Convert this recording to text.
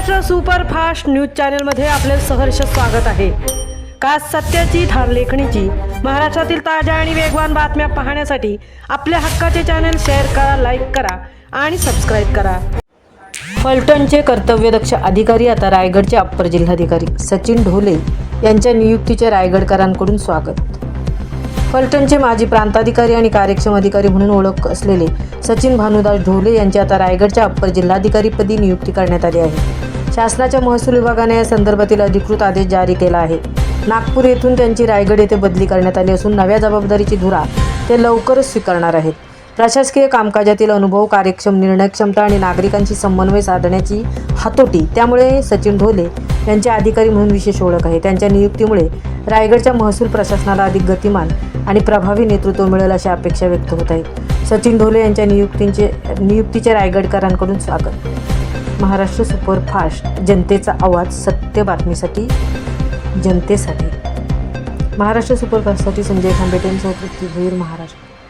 Maharashtra superfast news चॅनलमध्ये आपले सहर्ष स्वागत आहे। का सत्याची धार लेखणीची महाराष्ट्रातील ताज्या आणि वेगवान बातम्या पाहण्यासाठी आपल्या हक्काचे चॅनल शेअर करा, लाईक करा आणि सबस्क्राईब करा। फलटणचे कर्तव्यदक्ष अधिकारी आता रायगडचे अप्पर जिल्हाधिकारी सचिन ढोले यांच्या नियुक्तीचे रायगडकरांकडून स्वागत। फलटणचे माजी प्रांताधिकारी आणि कार्यक्षम अधिकारी म्हणून ओळख असलेले सचिन भानुदास ढोले यांची आता रायगडच्या अप्पर जिल्हाधिकारीपदी नियुक्ती करण्यात आली आहे। शासनाच्या महसूल विभागाने या संदर्भातील अधिकृत आदेश जारी केला आहे। नागपूर येथून त्यांची रायगड येथे बदली करण्यात आली असून नव्या जबाबदारीची धुरा ते लवकरच स्वीकारणार आहेत। प्रशासकीय कामकाजातील अनुभव, कार्यक्षम निर्णय क्षमता आणि नागरिकांशी समन्वय साधण्याची हातोटी, त्यामुळे सचिन ढोले यांचे अधिकारी म्हणून विशेष ओळख आहे। त्यांच्या नियुक्तीमुळे रायगडच्या महसूल प्रशासनाला अधिक गतिमान आणि प्रभावी नेतृत्व मिळेल अशी अपेक्षा व्यक्त होत आहे। सचिन ढोले यांच्या नियुक्तीचे रायगडकरांकडून स्वागत। महाराष्ट्र सुपरफास्ट, जनतेचा आवाज, सत्य बातमीसाठी जनतेसाठी। महाराष्ट्र सुपरफास्टसाठी संजय खांबेटेंसह पृथ्वी भोईर, महाराष्ट्र।